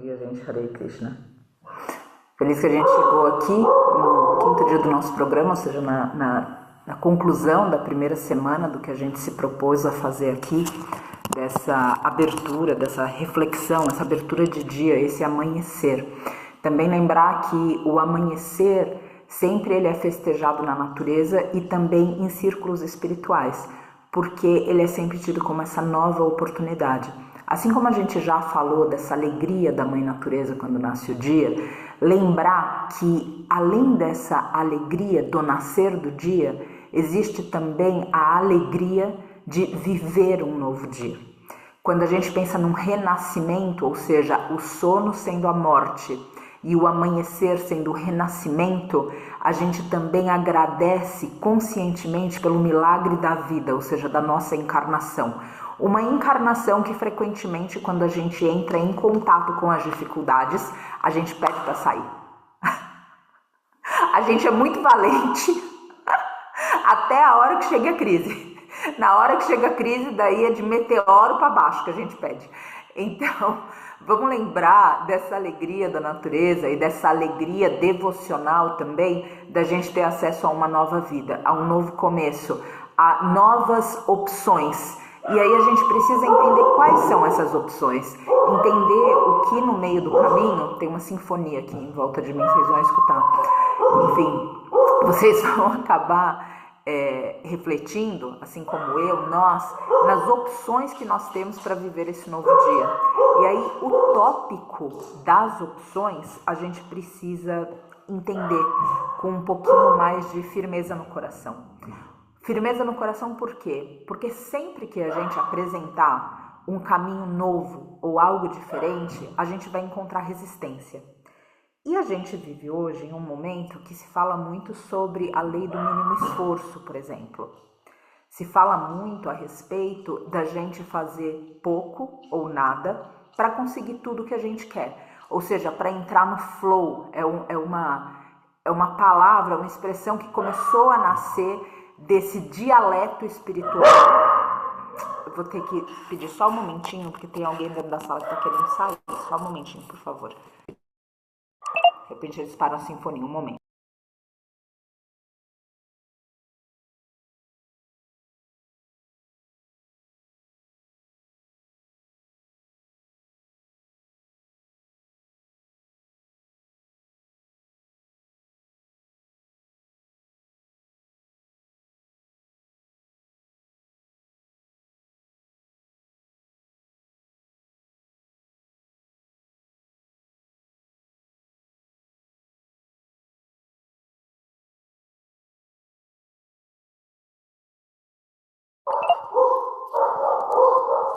dia, gente. Hare Krishna. Feliz que a gente chegou aqui no quinto dia do nosso programa, ou seja, na conclusão da primeira semana do que a gente se propôs a fazer aqui, dessa abertura, dessa reflexão, essa abertura de dia, esse amanhecer. Também lembrar que o amanhecer sempre ele é festejado na natureza e também em círculos espirituais, porque ele é sempre tido como essa nova oportunidade. Assim como a gente já falou dessa alegria da Mãe Natureza quando nasce o dia, lembrar que além dessa alegria do nascer do dia, existe também a alegria de viver um novo dia. Quando a gente pensa num renascimento, ou seja, o sono sendo a morte e o amanhecer sendo o renascimento, a gente também agradece conscientemente pelo milagre da vida, ou seja, da nossa encarnação. Uma encarnação que frequentemente, quando a gente entra em contato com as dificuldades, a gente pede para sair. A gente é muito valente até a hora que chega a crise. Na hora que chega a crise, daí é de meteoro para baixo que a gente pede. Então, vamos lembrar dessa alegria da natureza e dessa alegria devocional também, da gente ter acesso a uma nova vida, a um novo começo, a novas opções. E aí a gente precisa entender quais são essas opções, entender o que no meio do caminho, tem uma sinfonia aqui em volta de mim, vocês vão escutar. Enfim, vocês vão acabar refletindo, assim como eu, nós, nas opções que nós temos para viver esse novo dia. E aí o tópico das opções a gente precisa entender com um pouquinho mais de firmeza no coração. Firmeza no coração por quê? Porque sempre que a gente apresentar um caminho novo ou algo diferente, a gente vai encontrar resistência. E a gente vive hoje em um momento que se fala muito sobre a lei do mínimo esforço, por exemplo. Se fala muito a respeito da gente fazer pouco ou nada para conseguir tudo que a gente quer. Ou seja, para entrar no flow, é uma palavra, uma expressão que começou a nascer desse dialeto espiritual. Eu vou ter que pedir só um momentinho, porque tem alguém dentro da sala que está querendo sair. Só um momentinho, por favor. De repente eles param a sinfonia, um momento.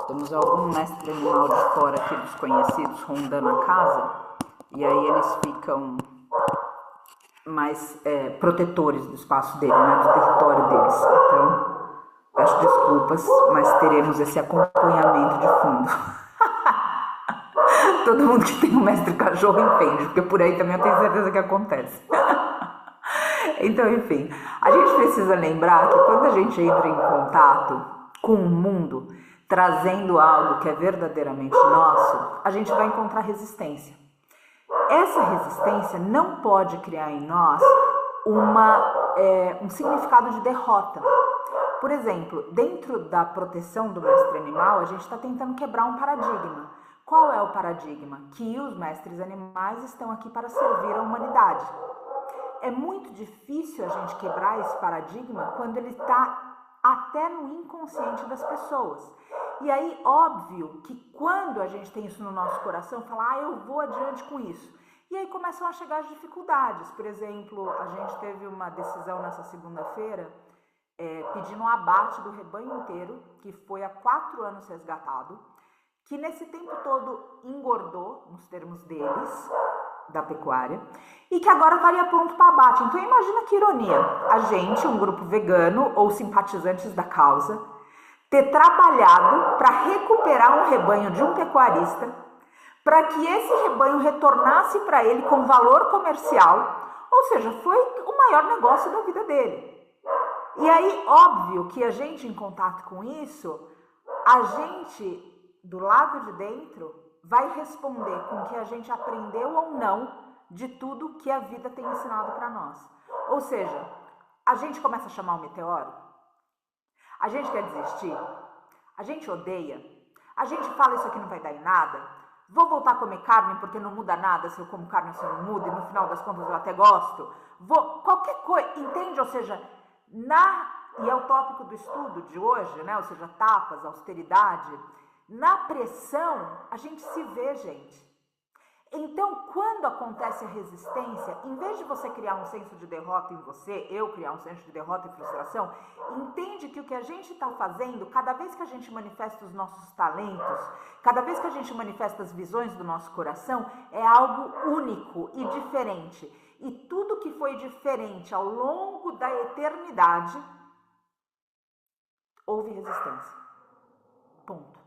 Temos algum mestre animal de fora aqui, desconhecidos, rondando a casa, e aí eles ficam mais protetores do espaço dele, né, do território deles. Então, peço desculpas, mas teremos esse acompanhamento de fundo. Todo mundo que tem um mestre cachorro entende, porque por aí também eu tenho certeza que acontece. Então, enfim, a gente precisa lembrar que quando a gente entra em contato com o mundo, trazendo algo que é verdadeiramente nosso, a gente vai encontrar resistência. Essa resistência não pode criar em nós um significado de derrota. Por exemplo, dentro da proteção do mestre animal, a gente está tentando quebrar um paradigma. Qual é o paradigma? Que os mestres animais estão aqui para servir a humanidade. É muito difícil a gente quebrar esse paradigma quando ele está até no inconsciente das pessoas. E aí, óbvio que quando a gente tem isso no nosso coração, fala, eu vou adiante com isso. E aí começam a chegar as dificuldades. Por exemplo, a gente teve uma decisão nessa segunda-feira, pedindo um abate do rebanho inteiro, que foi há 4 anos resgatado, que nesse tempo todo engordou, nos termos deles, da pecuária, e que agora estaria pronto para abate. Então imagina que ironia, a gente, um grupo vegano ou simpatizantes da causa, ter trabalhado para recuperar um rebanho de um pecuarista, para que esse rebanho retornasse para ele com valor comercial, ou seja, foi o maior negócio da vida dele. E aí, óbvio que a gente, em contato com isso, a gente, do lado de dentro, vai responder com o que a gente aprendeu ou não de tudo que a vida tem ensinado para nós. Ou seja, a gente começa a chamar o meteoro, a gente quer desistir, a gente odeia, a gente fala isso aqui não vai dar em nada, vou voltar a comer carne porque não muda nada se eu como carne ou se não muda, e no final das contas eu até gosto, qualquer coisa, entende? Ou seja, e é o tópico do estudo de hoje, né? Ou seja, tapas, austeridade, na pressão a gente se vê, gente. Então, quando acontece a resistência, em vez de você criar um senso de derrota em você, eu criar um senso de derrota e frustração, entende que o que a gente está fazendo, cada vez que a gente manifesta os nossos talentos, cada vez que a gente manifesta as visões do nosso coração, é algo único e diferente. E tudo que foi diferente ao longo da eternidade, houve resistência. Ponto.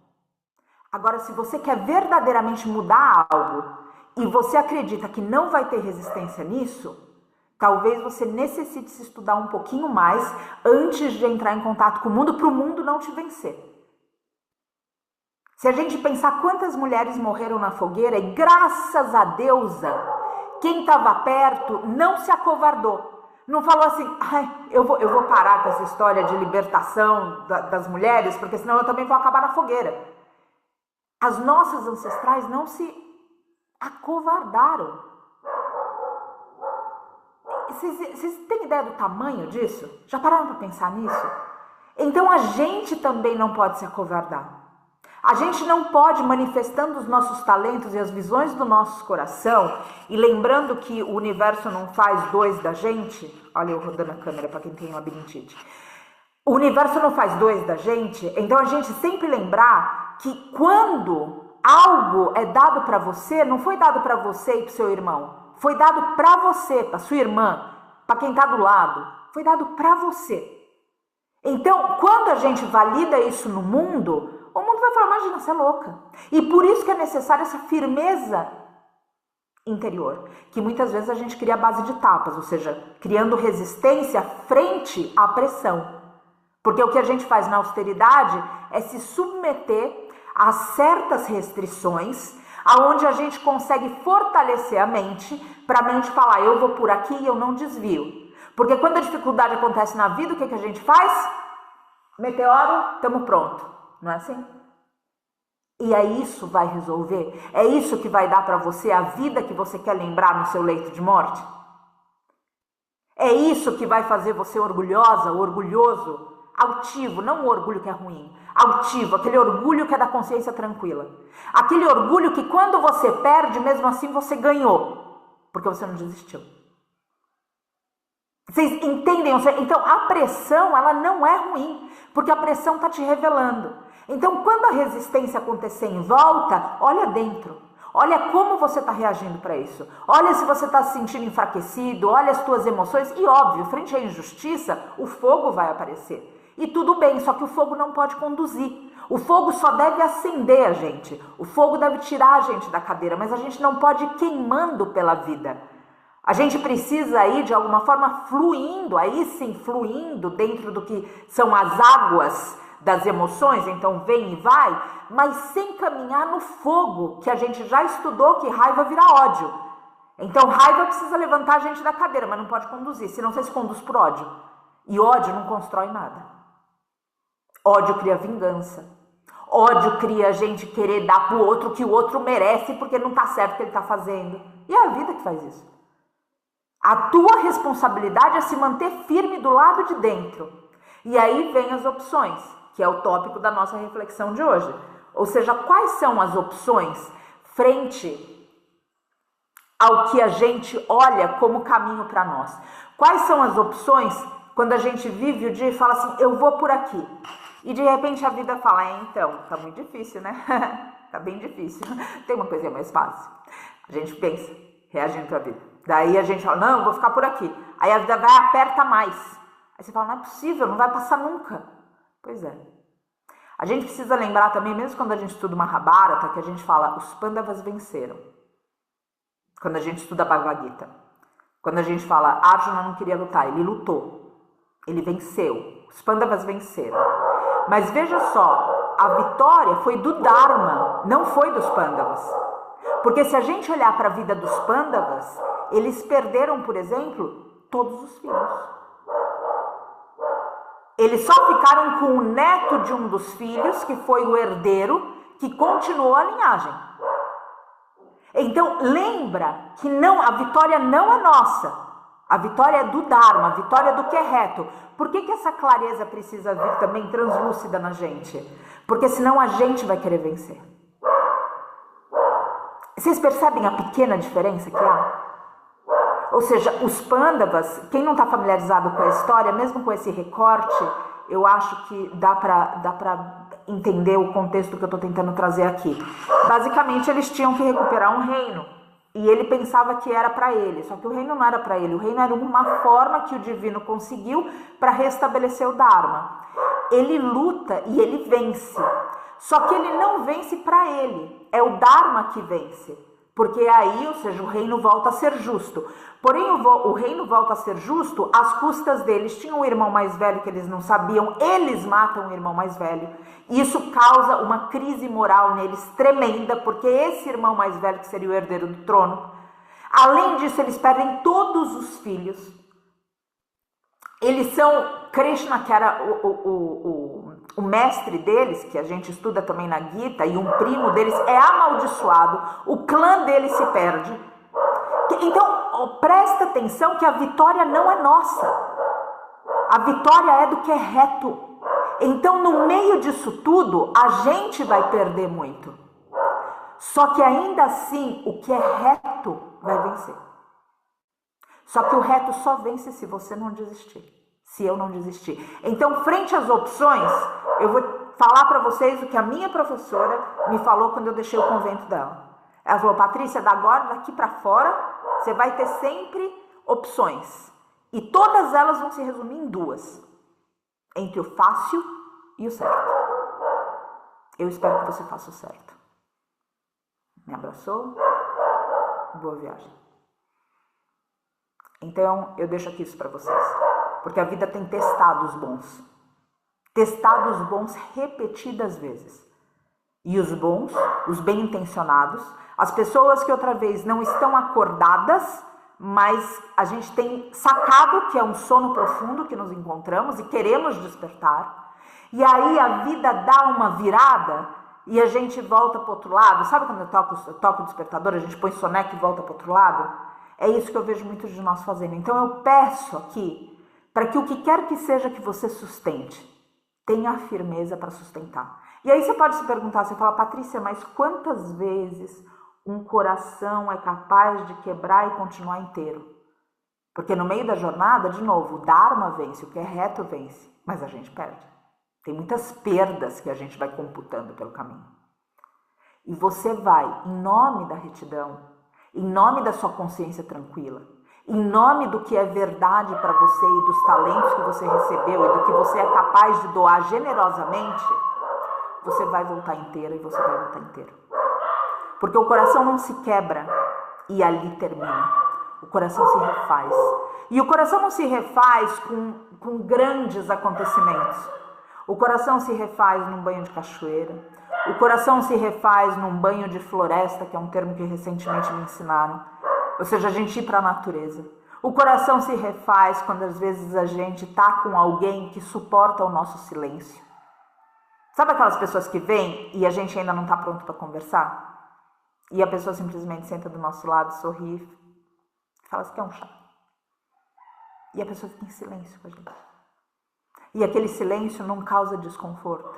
Agora, se você quer verdadeiramente mudar algo, e você acredita que não vai ter resistência nisso, talvez você necessite se estudar um pouquinho mais antes de entrar em contato com o mundo, para o mundo não te vencer. Se a gente pensar quantas mulheres morreram na fogueira, e graças a deusa, quem estava perto não se acovardou. Não falou assim, eu vou parar com essa história de libertação das mulheres, porque senão eu também vou acabar na fogueira. As nossas ancestrais não se acovardaram. Vocês têm ideia do tamanho disso? Já pararam para pensar nisso? Então a gente também não pode se acovardar. A gente não pode, manifestando os nossos talentos e as visões do nosso coração, e lembrando que o universo não faz dois da gente, olha eu rodando a câmera para quem tem labirintite, o universo não faz dois da gente, então a gente sempre lembrar que quando algo é dado para você, não foi dado para você e para seu irmão, foi dado para você, para sua irmã, para quem está do lado, foi dado para você. Então, quando a gente valida isso no mundo, o mundo vai falar, imagina, você é louca. E por isso que é necessária essa firmeza interior, que muitas vezes a gente cria a base de tapas, ou seja, criando resistência frente à pressão. Porque o que a gente faz na austeridade é se submeter a certas restrições, aonde a gente consegue fortalecer a mente, para a mente falar, eu vou por aqui e eu não desvio. Porque quando a dificuldade acontece na vida, o que a gente faz? Meteoro, estamos pronto. Não é assim? E é isso que vai resolver? É isso que vai dar para você a vida que você quer lembrar no seu leito de morte? É isso que vai fazer você orgulhosa, orgulhoso, altivo, não o orgulho que é ruim, altivo, aquele orgulho que é da consciência tranquila. Aquele orgulho que quando você perde, mesmo assim você ganhou, porque você não desistiu. Vocês entendem? Então a pressão, ela não é ruim, porque a pressão está te revelando. Então quando a resistência acontecer em volta, olha dentro. Olha como você está reagindo para isso. Olha se você está se sentindo enfraquecido, olha as tuas emoções. E óbvio, frente à injustiça, o fogo vai aparecer. E tudo bem, só que o fogo não pode conduzir. O fogo só deve acender a gente. O fogo deve tirar a gente da cadeira, mas a gente não pode ir queimando pela vida. A gente precisa ir de alguma forma fluindo, aí sim, fluindo dentro do que são as águas das emoções, então vem e vai, mas sem caminhar no fogo, que a gente já estudou que raiva vira ódio. Então raiva precisa levantar a gente da cadeira, mas não pode conduzir, senão você se conduz por ódio. E ódio não constrói nada. Ódio cria vingança. Ódio cria a gente querer dar pro outro o que o outro merece porque não tá certo o que ele tá fazendo. E é a vida que faz isso. A tua responsabilidade é se manter firme do lado de dentro. E aí vem as opções, que é o tópico da nossa reflexão de hoje. Ou seja, quais são as opções frente ao que a gente olha como caminho para nós? Quais são as opções quando a gente vive o dia e fala assim, eu vou por aqui? E de repente a vida fala, então, tá muito difícil, né? Tá bem difícil. Tem uma coisinha mais fácil. A gente pensa, reagindo pra vida. Daí a gente fala, não, eu vou ficar por aqui. Aí a vida vai e aperta mais. Aí você fala, não é possível, não vai passar nunca. Pois é. A gente precisa lembrar também, mesmo quando a gente estuda Mahabharata, que a gente fala, os Pandavas venceram. Quando a gente estuda Bhagavad Gita. Quando a gente fala, Arjuna não queria lutar, ele lutou. Ele venceu. Os Pandavas venceram. Mas veja só, a vitória foi do Dharma, não foi dos Pandavas. Porque se a gente olhar para a vida dos Pandavas, eles perderam, por exemplo, todos os filhos. Eles só ficaram com o neto de um dos filhos, que foi o herdeiro, que continuou a linhagem. Então, lembra que não, a vitória não é nossa. A vitória é do Dharma, a vitória é do que é reto. Por que essa clareza precisa vir também translúcida na gente? Porque senão a gente vai querer vencer. Vocês percebem a pequena diferença que há? Ou seja, os Pandavas, quem não está familiarizado com a história, mesmo com esse recorte, eu acho que dá para entender o contexto que eu estou tentando trazer aqui. Basicamente, eles tinham que recuperar um reino. E ele pensava que era para ele, só que o reino não era para ele. O reino era uma forma que o divino conseguiu para restabelecer o Dharma. Ele luta e ele vence. Só que ele não vence para ele. É o Dharma que vence. Porque aí, ou seja, o reino volta a ser justo. Porém, o reino volta a ser justo às custas deles. Tinham um irmão mais velho que eles não sabiam, eles matam o irmão mais velho. Isso causa uma crise moral neles tremenda, porque esse irmão mais velho, que seria o herdeiro do trono, além disso, eles perdem todos os filhos. Eles são Krishna, que era o mestre deles, que a gente estuda também na Gita, e um primo deles é amaldiçoado, o clã deles se perde. Então, presta atenção que a vitória não é nossa. A vitória é do que é reto. Então, no meio disso tudo, a gente vai perder muito. Só que ainda assim, o que é reto vai vencer. Só que o reto só vence se você não desistir. Se eu não desistir. Então, frente às opções, eu vou falar para vocês o que a minha professora me falou quando eu deixei o convento dela. Ela falou: Patrícia, daqui para fora, você vai ter sempre opções. E todas elas vão se resumir em duas. Entre o fácil e o certo. Eu espero que você faça o certo. Me abraçou? Boa viagem. Então, eu deixo aqui isso para vocês. Porque a vida tem testados bons. Testados bons repetidas vezes. E os bons, os bem intencionados, as pessoas que outra vez não estão acordadas, mas a gente tem sacado que é um sono profundo que nos encontramos e queremos despertar. E aí a vida dá uma virada e a gente volta para o outro lado. Sabe quando eu toco o despertador, a gente põe soneca e volta para o outro lado? É isso que eu vejo muitos de nós fazendo. Então eu peço aqui para que o que quer que seja que você sustente, tenha a firmeza para sustentar. E aí você pode se perguntar, você fala: Patrícia, mas quantas vezes um coração é capaz de quebrar e continuar inteiro? Porque no meio da jornada, de novo, o Dharma vence, o que é reto vence, mas a gente perde. Tem muitas perdas que a gente vai computando pelo caminho. E você vai, em nome da retidão, em nome da sua consciência tranquila, em nome do que é verdade para você e dos talentos que você recebeu e do que você é capaz de doar generosamente, você vai voltar inteira e você vai voltar inteiro. Porque o coração não se quebra e ali termina. O coração se refaz. E o coração não se refaz com grandes acontecimentos. O coração se refaz num banho de cachoeira. O coração se refaz num banho de floresta, que é um termo que recentemente me ensinaram. Ou seja, a gente ir para a natureza. O coração se refaz quando às vezes a gente está com alguém que suporta o nosso silêncio. Sabe aquelas pessoas que vêm e a gente ainda não está pronto para conversar? E a pessoa simplesmente senta do nosso lado, sorri e fala: "Você quer um chá?" E a pessoa fica em silêncio com a gente. E aquele silêncio não causa desconforto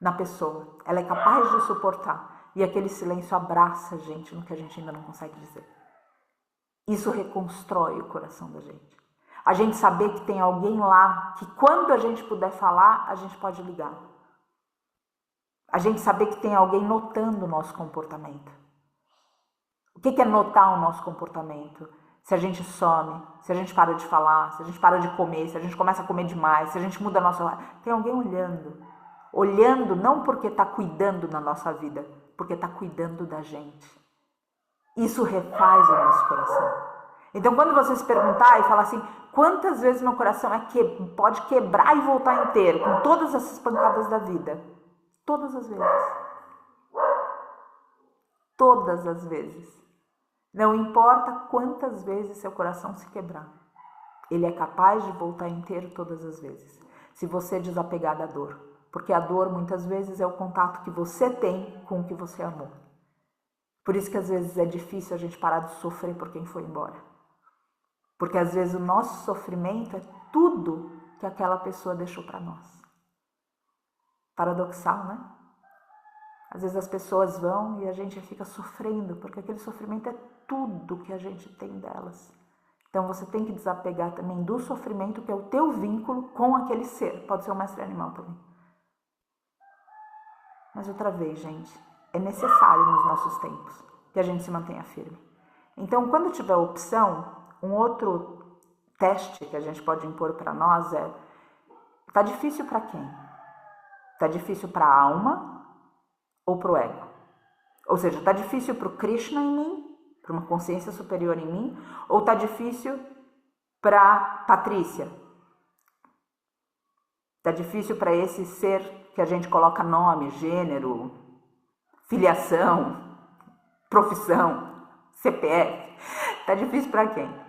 na pessoa. Ela é capaz de suportar. E aquele silêncio abraça a gente no que a gente ainda não consegue dizer. Isso reconstrói o coração da gente. A gente saber que tem alguém lá que quando a gente puder falar, a gente pode ligar. A gente saber que tem alguém notando o nosso comportamento. O que é notar o nosso comportamento? Se a gente some, se a gente para de falar, se a gente para de comer, se a gente começa a comer demais, se a gente muda a nossa... Tem alguém olhando. Olhando não porque está cuidando da nossa vida, porque está cuidando da gente. Isso refaz o nosso coração. Então, quando você se perguntar e falar assim, quantas vezes meu coração pode quebrar e voltar inteiro, com todas essas pancadas da vida? Todas as vezes. Todas as vezes. Não importa quantas vezes seu coração se quebrar. Ele é capaz de voltar inteiro todas as vezes. Se você desapegar da dor. Porque a dor, muitas vezes, é o contato que você tem com o que você amou. Por isso que, às vezes, é difícil a gente parar de sofrer por quem foi embora. Porque às vezes o nosso sofrimento é tudo que aquela pessoa deixou para nós. Paradoxal, né? Às vezes as pessoas vão e a gente fica sofrendo, porque aquele sofrimento é tudo que a gente tem delas. Então você tem que desapegar também do sofrimento, que é o teu vínculo com aquele ser. Pode ser um mestre animal também. Mas outra vez, gente, é necessário nos nossos tempos que a gente se mantenha firme. Então, quando tiver opção, um outro teste que a gente pode impor para nós é: tá difícil para quem? Tá difícil para a alma ou para o ego? Ou seja, tá difícil para o Krishna em mim, para uma consciência superior em mim, ou tá difícil para Patrícia? Tá difícil para esse ser que a gente coloca nome, gênero, filiação, profissão, CPF. Tá difícil para quem?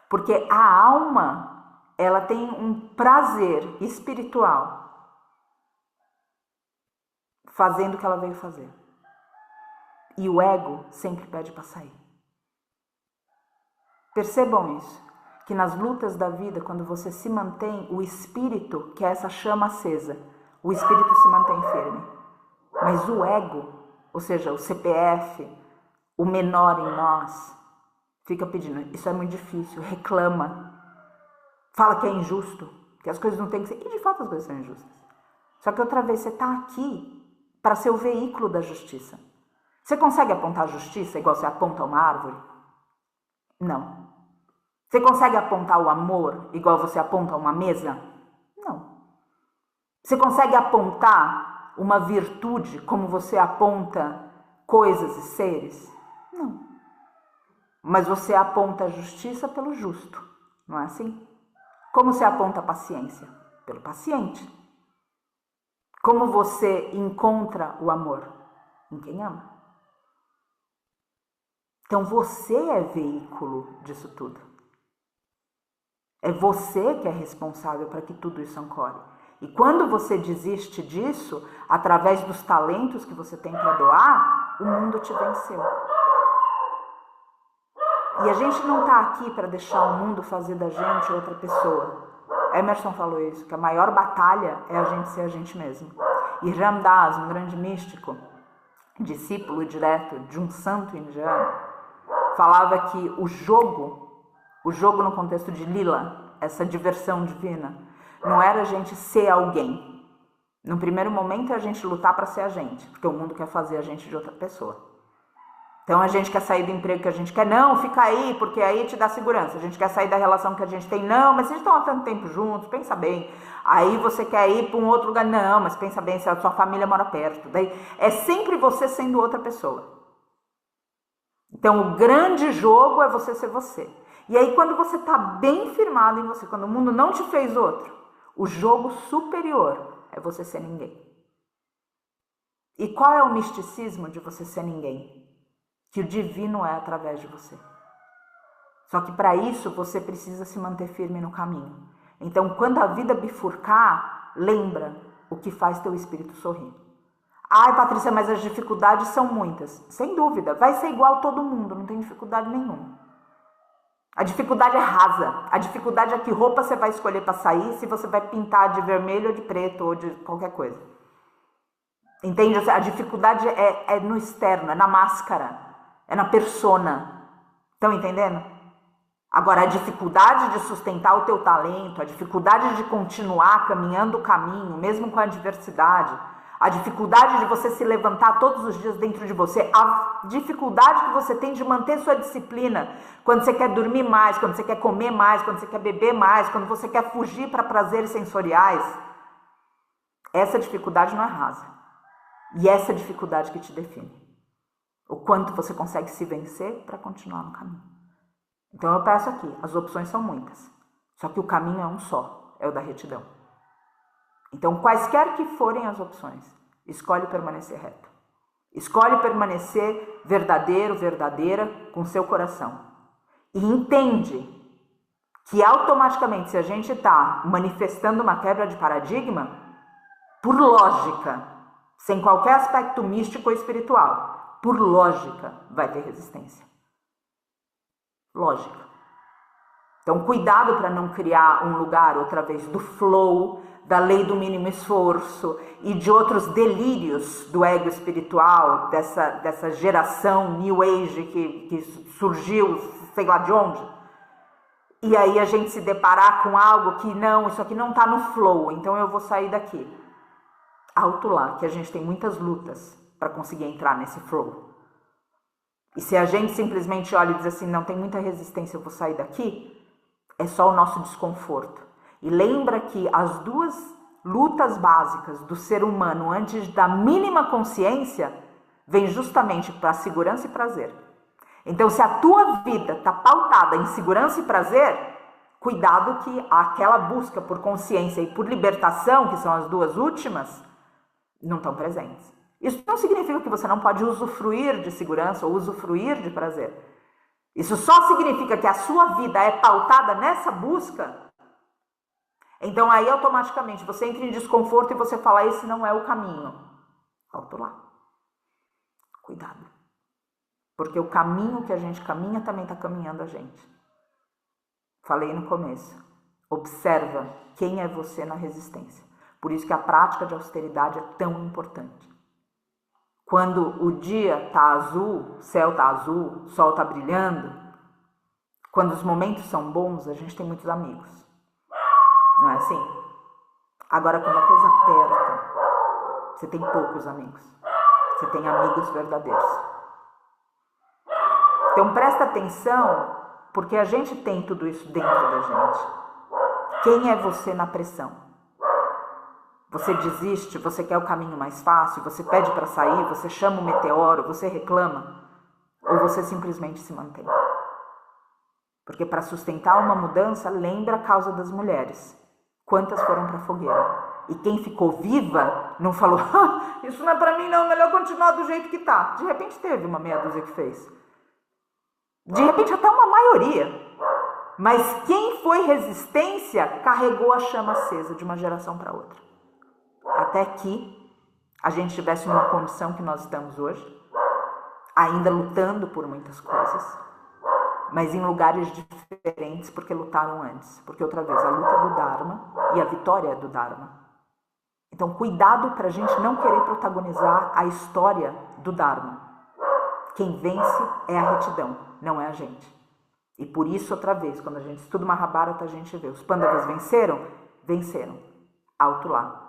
Porque a alma, ela tem um prazer espiritual fazendo o que ela veio fazer. E o ego sempre pede para sair. Percebam isso, que nas lutas da vida, quando você se mantém, o espírito, que é essa chama acesa, o espírito se mantém firme. Mas o ego, ou seja, o CPF, o menor em nós, fica pedindo, isso é muito difícil, reclama, fala que é injusto, que as coisas não têm que ser, e de fato as coisas são injustas. Só que outra vez, você está aqui para ser o veículo da justiça. Você consegue apontar a justiça igual você aponta uma árvore? Não. Você consegue apontar o amor igual você aponta uma mesa? Não. Você consegue apontar uma virtude como você aponta coisas e seres? Não. Mas você aponta a justiça pelo justo, não é assim? Como você aponta a paciência? Pelo paciente. Como você encontra o amor? Em quem ama. Então você é veículo disso tudo. É você que é responsável para que tudo isso ancore. E quando você desiste disso, através dos talentos que você tem para doar, o mundo te venceu. E a gente não está aqui para deixar o mundo fazer da gente outra pessoa. Emerson falou isso, que a maior batalha é a gente ser a gente mesmo. E Ram Dass, um grande místico, discípulo direto de um santo indiano, falava que o jogo no contexto de lila, essa diversão divina, não era a gente ser alguém. No primeiro momento é a gente lutar para ser a gente, porque o mundo quer fazer a gente de outra pessoa. Então a gente quer sair do emprego que a gente quer, não, fica aí, porque aí te dá segurança. A gente quer sair da relação que a gente tem, não, mas vocês estão há tanto tempo juntos, pensa bem. Aí você quer ir para um outro lugar, não, mas pensa bem, se a sua família mora perto. Daí é sempre você sendo outra pessoa. Então o grande jogo é você ser você. E aí quando você está bem firmado em você, quando o mundo não te fez outro, o jogo superior é você ser ninguém. E qual é o misticismo de você ser ninguém? Que o divino é através de você. Só que para isso você precisa se manter firme no caminho. Então quando a vida bifurcar, lembra o que faz teu espírito sorrir. Ai, Patrícia, mas as dificuldades são muitas. Sem dúvida, vai ser igual todo mundo, não tem dificuldade nenhuma. A dificuldade é rasa. A dificuldade é que roupa você vai escolher para sair, se você vai pintar de vermelho ou de preto ou de qualquer coisa. Entende? A dificuldade é no externo, é na máscara. É na persona. Estão entendendo? Agora, a dificuldade de sustentar o teu talento, a dificuldade de continuar caminhando o caminho, mesmo com a adversidade, a dificuldade de você se levantar todos os dias dentro de você, a dificuldade que você tem de manter sua disciplina, quando você quer dormir mais, quando você quer comer mais, quando você quer beber mais, quando você quer fugir para prazeres sensoriais, essa dificuldade não é rasa. E essa dificuldade que te define. O quanto você consegue se vencer para continuar no caminho. Então eu peço aqui, as opções são muitas, só que o caminho é um só, é o da retidão. Então, quaisquer que forem as opções, escolhe permanecer reto. Escolhe permanecer verdadeiro, verdadeira com seu coração. E entende que automaticamente, se a gente está manifestando uma quebra de paradigma, por lógica, sem qualquer aspecto místico ou espiritual, por lógica, vai ter resistência. Lógica. Então, cuidado para não criar um lugar, outra vez, do flow, da lei do mínimo esforço e de outros delírios do ego espiritual, dessa geração New Age que surgiu, sei lá de onde. E aí a gente se deparar com algo que não, isso aqui não está no flow, então eu vou sair daqui. Alto lá, que a gente tem muitas lutas para conseguir entrar nesse flow. E se a gente simplesmente olha e diz assim, não tem muita resistência, eu vou sair daqui, é só o nosso desconforto. E lembra que as duas lutas básicas do ser humano antes da mínima consciência vem justamente para segurança e prazer. Então, se a tua vida está pautada em segurança e prazer, cuidado que aquela busca por consciência e por libertação, que são as duas últimas, não estão presentes. Isso não significa que você não pode usufruir de segurança ou usufruir de prazer. Isso só significa que a sua vida é pautada nessa busca. Então aí automaticamente você entra em desconforto e você fala, esse não é o caminho. Alto lá. Cuidado. Porque o caminho que a gente caminha também está caminhando a gente. Falei no começo. Observa quem é você na resistência. Por isso que a prática de austeridade é tão importante. Quando o dia está azul, o céu está azul, o sol está brilhando, quando os momentos são bons, a gente tem muitos amigos. Não é assim? Agora, quando a coisa aperta, você tem poucos amigos. Você tem amigos verdadeiros. Então, presta atenção, porque a gente tem tudo isso dentro da gente. Quem é você na pressão? Você desiste, você quer o caminho mais fácil, você pede para sair, você chama o meteoro, você reclama, ou você simplesmente se mantém? Porque para sustentar uma mudança, lembra a causa das mulheres. Quantas foram para a fogueira? E quem ficou viva não falou, isso não é para mim não, melhor continuar do jeito que tá. De repente teve uma meia dúzia que fez. De repente até uma maioria. Mas quem foi resistência carregou a chama acesa de uma geração para outra. Até que a gente estivesse numa condição que nós estamos hoje, ainda lutando por muitas coisas, mas em lugares diferentes porque lutaram antes. Porque outra vez, a luta é do Dharma e a vitória é do Dharma. Então cuidado para a gente não querer protagonizar a história do Dharma. Quem vence é a retidão, não é a gente. E por isso, outra vez, quando a gente estuda Mahabharata, a gente vê, os Pandavas venceram? Venceram. Alto lá.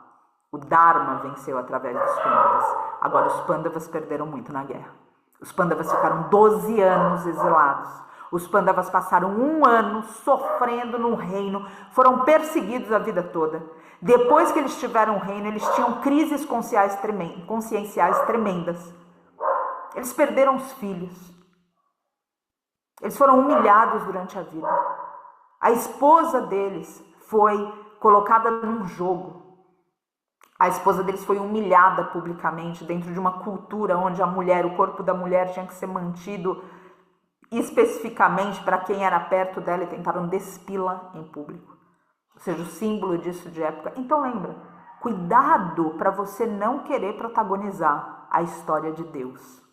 O Dharma venceu através dos Pandavas. Agora, os Pandavas perderam muito na guerra. Os Pandavas ficaram 12 anos exilados. Os Pandavas passaram 1 ano sofrendo no reino. Foram perseguidos a vida toda. Depois que eles tiveram o reino, eles tinham crises conscienciais tremendas. Eles perderam os filhos. Eles foram humilhados durante a vida. A esposa deles foi colocada num jogo. A esposa deles foi humilhada publicamente dentro de uma cultura onde a mulher, o corpo da mulher tinha que ser mantido especificamente para quem era perto dela e tentaram despi-la em público. Ou seja, o símbolo disso de época. Então lembra, cuidado para você não querer protagonizar a história de Deus.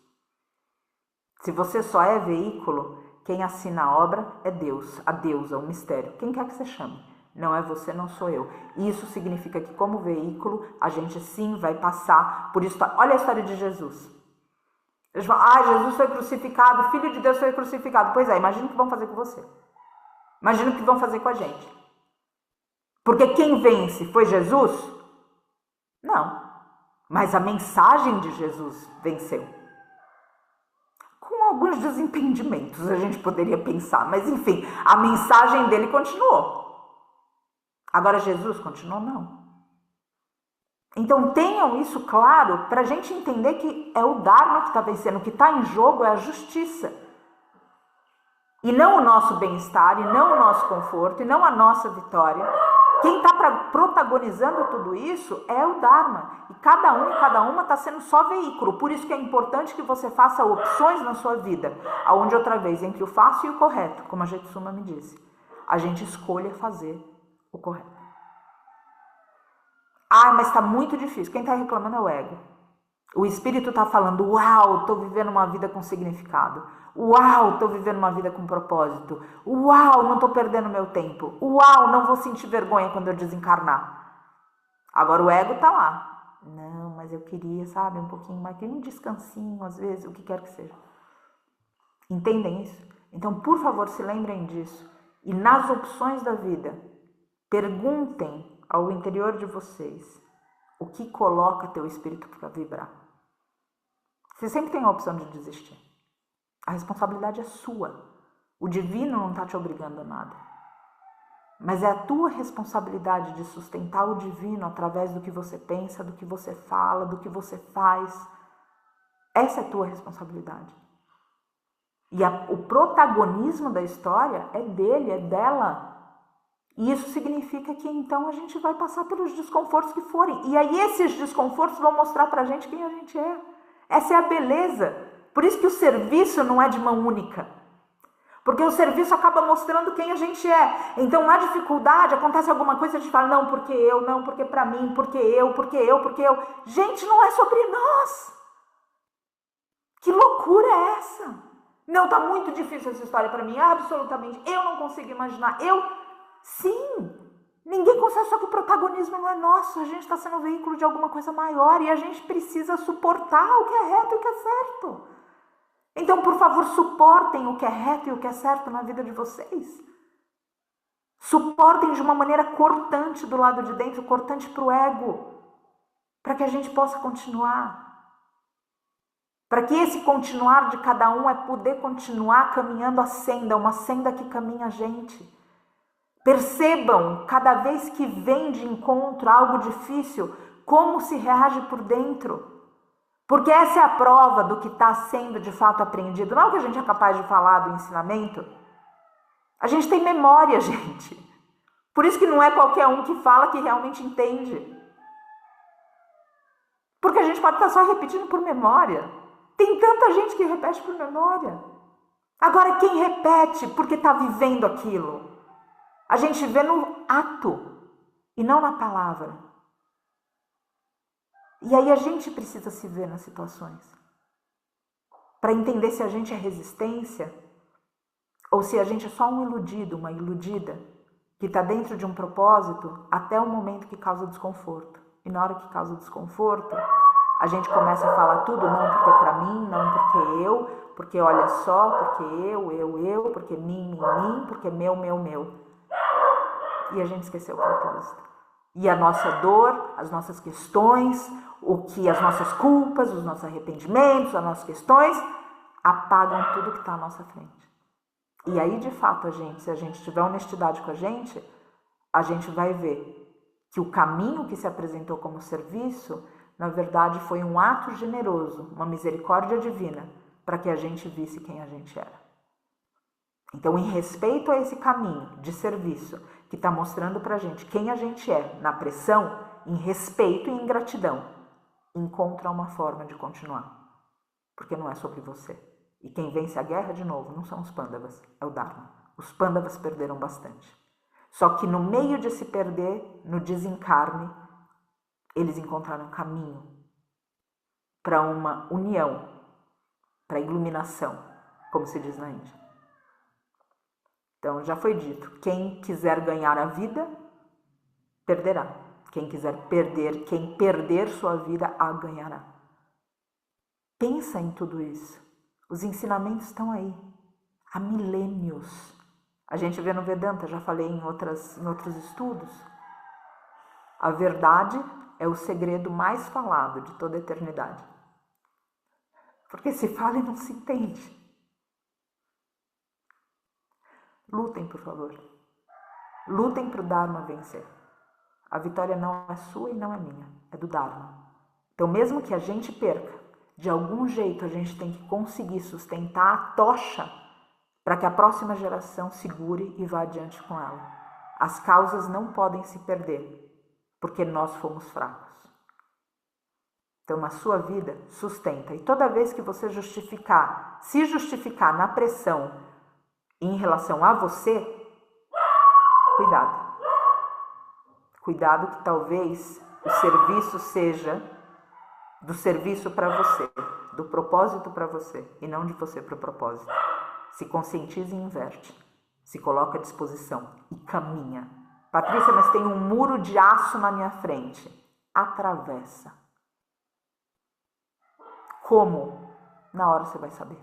Se você só é veículo, quem assina a obra é Deus, a deusa, o mistério. Quem quer que você chame. Não é você, não sou eu. Isso significa que como veículo, a gente sim vai passar por isso. Olha a história de Jesus. Eles falam, Jesus foi crucificado, Filho de Deus foi crucificado. Pois é, imagina o que vão fazer com você. Imagina o que vão fazer com a gente. Porque quem vence foi Jesus? Não. Mas a mensagem de Jesus venceu. Com alguns desentendimentos, a gente poderia pensar. Mas enfim, a mensagem dele continuou. Agora Jesus continuou? Não. Então tenham isso claro para a gente entender que é o Dharma que está vencendo. O que está em jogo é a justiça. E não o nosso bem-estar, e não o nosso conforto, e não a nossa vitória. Quem está protagonizando tudo isso é o Dharma. E cada um e cada uma está sendo só veículo. Por isso que é importante que você faça opções na sua vida. Aonde, outra vez, entre o fácil e o correto, como a Jetsuma me disse, a gente escolha fazer o correto. Ah, mas está muito difícil. Quem está reclamando é o ego. O espírito está falando, uau, estou vivendo uma vida com significado. Uau, estou vivendo uma vida com propósito. Uau, não estou perdendo meu tempo. Uau, não vou sentir vergonha quando eu desencarnar. Agora o ego está lá. Não, mas eu queria, sabe, um pouquinho mais, um descansinho, às vezes, o que quer que seja. Entendem isso? Então, por favor, se lembrem disso. E nas opções da vida, perguntem ao interior de vocês o que coloca teu espírito para vibrar. Você sempre tem a opção de desistir. A responsabilidade é sua. O divino não está te obrigando a nada. Mas é a tua responsabilidade de sustentar o divino através do que você pensa, do que você fala, do que você faz. Essa é a tua responsabilidade. E o protagonismo da história é dele, é dela. E isso significa que então a gente vai passar pelos desconfortos que forem. E aí esses desconfortos vão mostrar pra gente quem a gente é. Essa é a beleza. Por isso que o serviço não é de mão única. Porque o serviço acaba mostrando quem a gente é. Então na dificuldade acontece alguma coisa, a gente fala, não, porque eu, não, porque pra mim, porque eu. Gente, não é sobre nós. Que loucura é essa? Não, tá muito difícil essa história pra mim, absolutamente. Eu não consigo imaginar. Sim, ninguém consegue, só que o protagonismo não é nosso, a gente está sendo veículo de alguma coisa maior e a gente precisa suportar o que é reto e o que é certo. Então, por favor, suportem o que é reto e o que é certo na vida de vocês. Suportem de uma maneira cortante do lado de dentro, cortante para o ego, para que a gente possa continuar. Para que esse continuar de cada um é poder continuar caminhando a senda, uma senda que caminha a gente. Percebam, cada vez que vem de encontro algo difícil, como se reage por dentro. Porque essa é a prova do que está sendo de fato aprendido. Não é o que a gente é capaz de falar do ensinamento. A gente tem memória, gente. Por isso que não é qualquer um que fala que realmente entende. Porque a gente pode estar só repetindo por memória. Tem tanta gente que repete por memória. Agora, quem repete porque está vivendo aquilo? A gente vê no ato e não na palavra. E aí a gente precisa se ver nas situações para entender se a gente é resistência ou se a gente é só um iludido, uma iludida que está dentro de um propósito até o momento que causa desconforto. E na hora que causa desconforto, a gente começa a falar tudo, não porque é para mim, não porque olha só, porque eu, porque mim, porque meu. E a gente esqueceu o propósito. E a nossa dor, as nossas questões, as nossas culpas, os nossos arrependimentos, as nossas questões, apagam tudo que está à nossa frente. E aí, de fato, se a gente tiver honestidade com a gente vai ver que o caminho que se apresentou como serviço, na verdade, foi um ato generoso, uma misericórdia divina, para que a gente visse quem a gente era. Então, em respeito a esse caminho de serviço que está mostrando para a gente quem a gente é, na pressão, em respeito e em gratidão, encontra uma forma de continuar. Porque não é sobre você. E quem vence a guerra, de novo, não são os Pandavas, é o Dharma. Os Pandavas perderam bastante. Só que no meio de se perder, no desencarne, eles encontraram um caminho para uma união, para iluminação, como se diz na Índia. Então, já foi dito, quem quiser ganhar a vida, perderá. Quem perder sua vida, a ganhará. Pensa em tudo isso. Os ensinamentos estão aí, há milênios. A gente vê no Vedanta, já falei em outros estudos. A verdade é o segredo mais falado de toda a eternidade. Porque se fala e não se entende. Lutem, por favor. Lutem para o Dharma vencer. A vitória não é sua e não é minha, é do Dharma. Então, mesmo que a gente perca, de algum jeito a gente tem que conseguir sustentar a tocha para que a próxima geração segure e vá adiante com ela. As causas não podem se perder, porque nós fomos fracos. Então, na sua vida, sustenta. E toda vez que você se justificar na pressão em relação a você, cuidado. Cuidado que talvez o serviço seja do serviço para você, do propósito para você, e não de você para o propósito. Se conscientiza e inverte. Se coloca à disposição e caminha. Patrícia, mas tem um muro de aço na minha frente. Atravessa. Como? Na hora você vai saber.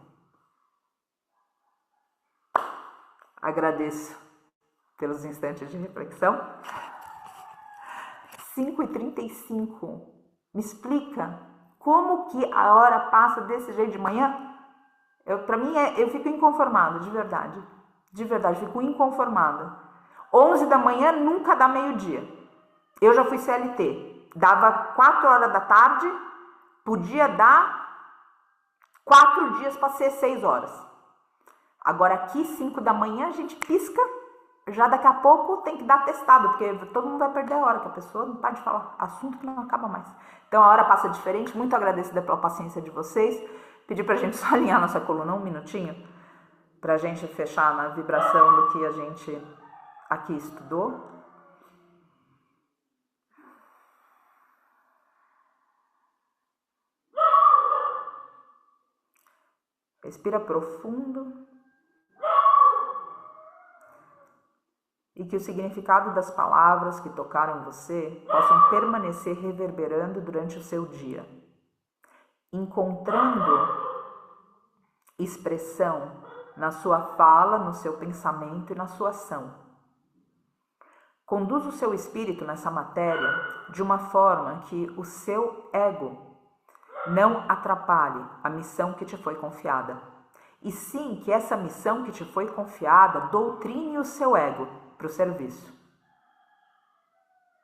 Agradeço pelos instantes de reflexão. 5h35. Me explica como que a hora passa desse jeito de manhã? Para mim, eu fico inconformada, de verdade. De verdade, fico inconformada. 11 da manhã nunca dá meio-dia. Eu já fui CLT. Dava 4 horas da tarde, podia dar 4 dias para ser 6 horas. Agora aqui, 5 da manhã, a gente pisca, já daqui a pouco tem que dar atestado, porque todo mundo vai perder a hora, que a pessoa não para de falar, assunto que não acaba mais. Então a hora passa diferente, muito agradecida pela paciência de vocês. Pedir pra gente só alinhar nossa coluna um minutinho, pra gente fechar na vibração do que a gente aqui estudou. Respira profundo. E que o significado das palavras que tocaram você possam permanecer reverberando durante o seu dia, encontrando expressão na sua fala, no seu pensamento e na sua ação. Conduza o seu espírito nessa matéria de uma forma que o seu ego não atrapalhe a missão que te foi confiada. E sim que essa missão que te foi confiada doutrine o seu ego para o serviço.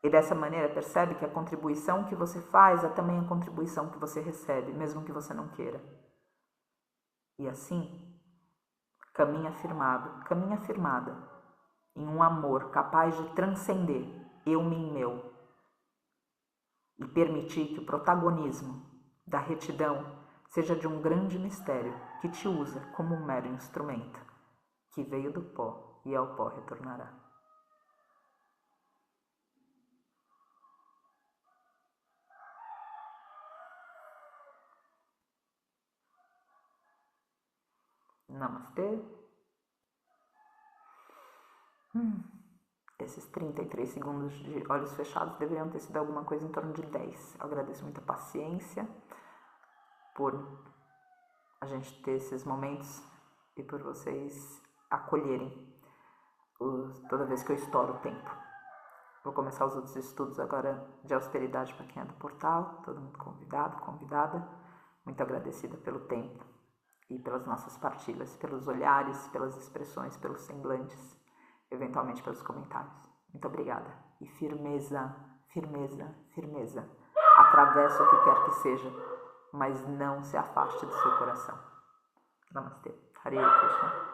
E dessa maneira percebe que a contribuição que você faz é também a contribuição que você recebe, mesmo que você não queira. E assim, caminha firmada, em um amor capaz de transcender eu, mim, meu, e permitir que o protagonismo da retidão seja de um grande mistério que te usa como um mero instrumento, que veio do pó e ao pó retornará. Namastê. Esses 33 segundos de olhos fechados deveriam ter sido alguma coisa em torno de 10. Eu agradeço muita paciência por a gente ter esses momentos e por vocês acolherem toda vez que eu estouro o tempo. Vou começar os outros estudos agora de austeridade para quem é do portal. Todo mundo convidado, convidada. Muito agradecida pelo tempo e pelas nossas partilhas, pelos olhares, pelas expressões, pelos semblantes, eventualmente pelos comentários. Muito obrigada. E firmeza, firmeza, firmeza. Atravessa o que quer que seja, mas não se afaste do seu coração. Namastê. Hare Krishna.